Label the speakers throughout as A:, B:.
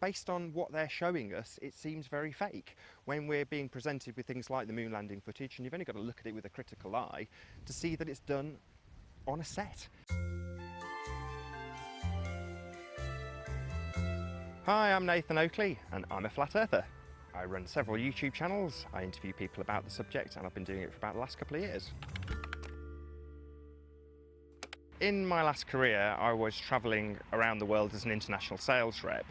A: based on what they're showing us, it seems very fake when we're being presented with things like the moon landing footage, and you've only got to look at it with a critical eye to see that it's done on a set. Hi, I'm Nathan Oakley and I'm a flat earther. I run several YouTube channels, I interview people about the subject, and I've been doing it for about the last couple of years. In my last career, I was travelling around the world as an international sales rep,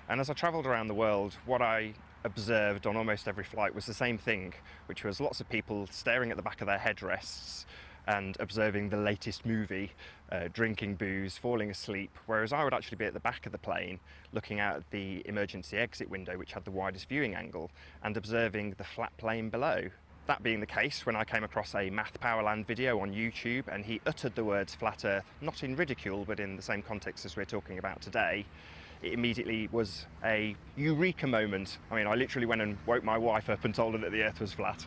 A: and as I travelled around the world, what I observed on almost every flight was the same thing, which was lots of people staring at the back of their headrests and observing the latest movie, drinking booze, falling asleep, whereas I would actually be at the back of the plane looking out at the emergency exit window, which had the widest viewing angle, and observing the flat plane below. That being the case, when I came across a Math Powerland video on YouTube and he uttered the words flat earth, not in ridicule but in the same context as we're talking about today, it immediately was a eureka moment. I mean, I literally went and woke my wife up and told her that the earth was flat.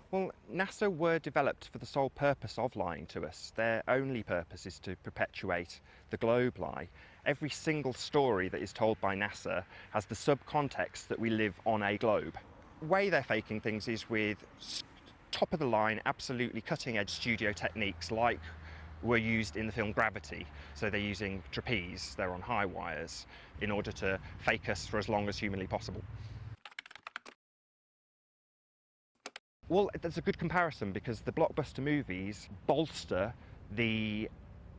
A: Well, NASA were developed for the sole purpose of lying to us. Their only purpose is to perpetuate the globe lie. Every single story that is told by NASA has the subcontext that we live on a globe. The way they're faking things is with top of the line, absolutely cutting edge studio techniques like were used in the film Gravity. So they're using trapeze, they're on high wires in order to fake us for as long as humanly possible. Well, that's a good comparison because the blockbuster movies bolster the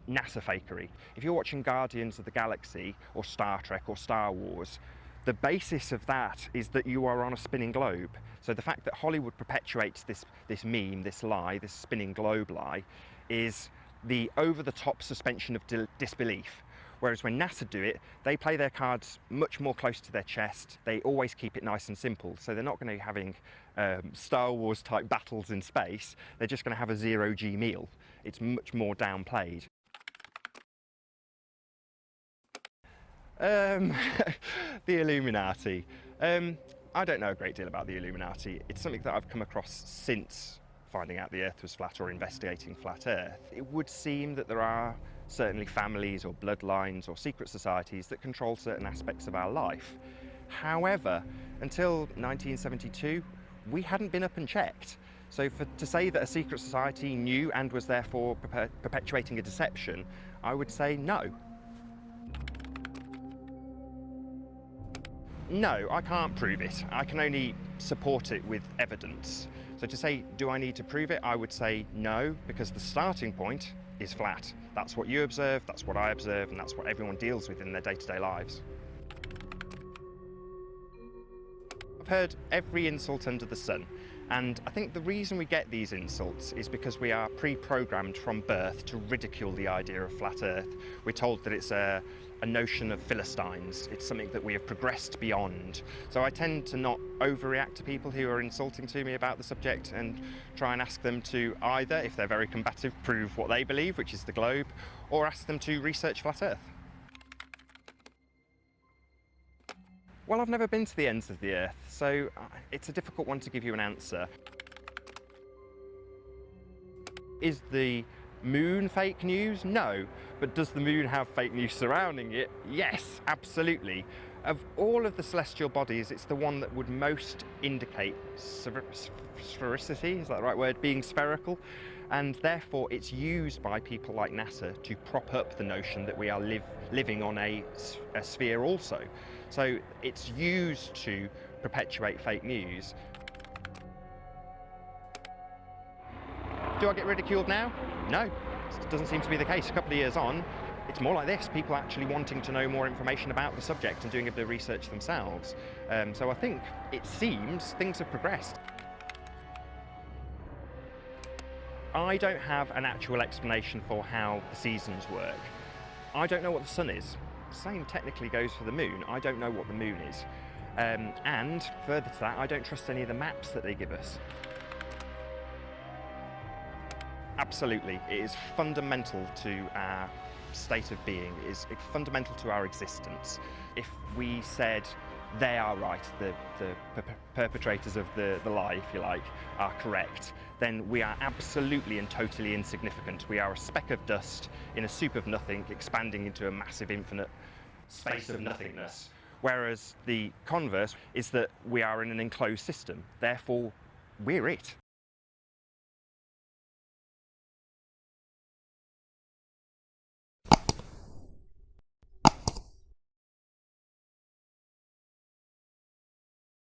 A: NASA fakery. If you're watching Guardians of the Galaxy or Star Trek or Star Wars, the basis of that is that you are on a spinning globe. So the fact that Hollywood perpetuates this meme, this lie, this spinning globe lie, is the over-the-top suspension of disbelief. Whereas when NASA do it, they play their cards much more close to their chest. They always keep it nice and simple. So they're not going to be having Star Wars type battles in space. They're just going to have a zero-G meal. It's much more downplayed. The Illuminati. I don't know a great deal about the Illuminati. It's something that I've come across since finding out the Earth was flat or investigating flat Earth. It would seem that there are certainly families or bloodlines or secret societies that control certain aspects of our life. However, until 1972, we hadn't been up and checked. So to say that a secret society knew and was therefore perpetuating a deception, I would say no. No, I can't prove it. I can only support it with evidence. So to say, do I need to prove it? I would say no, because the starting point is flat. That's what you observe, that's what I observe, and that's what everyone deals with in their day-to-day lives. I've heard every insult under the sun, and I think the reason we get these insults is because we are pre-programmed from birth to ridicule the idea of flat Earth. We're told that it's a notion of Philistines, it's something that we have progressed beyond. So I tend to not overreact to people who are insulting to me about the subject and try and ask them to either, if they're very combative, prove what they believe, which is the globe, or ask them to research flat Earth. Well, I've never been to the ends of the Earth, so it's a difficult one to give you an answer. Is the moon fake news? No. But does the moon have fake news surrounding it? Yes, absolutely. Of all of the celestial bodies, it's the one that would most indicate sphericity, is that the right word? Being spherical. And therefore it's used by people like NASA to prop up the notion that we are living on a sphere also. So it's used to perpetuate fake news. Do I get ridiculed now? No, it doesn't seem to be the case. A couple of years on, it's more like this, people actually wanting to know more information about the subject and doing a bit of research themselves. So I think it seems things have progressed. I don't have an actual explanation for how the seasons work. I don't know what the sun is. Same technically goes for the moon. I don't know what the moon is. And further to that, I don't trust any of the maps that they give us. Absolutely, it is fundamental to our state of being, it is fundamental to our existence. If we said they are right, the perpetrators of the lie, if you like, are correct, then we are absolutely and totally insignificant. We are a speck of dust in a soup of nothing, expanding into a massive infinite space of nothingness. Whereas the converse is that we are in an enclosed system, therefore we're it.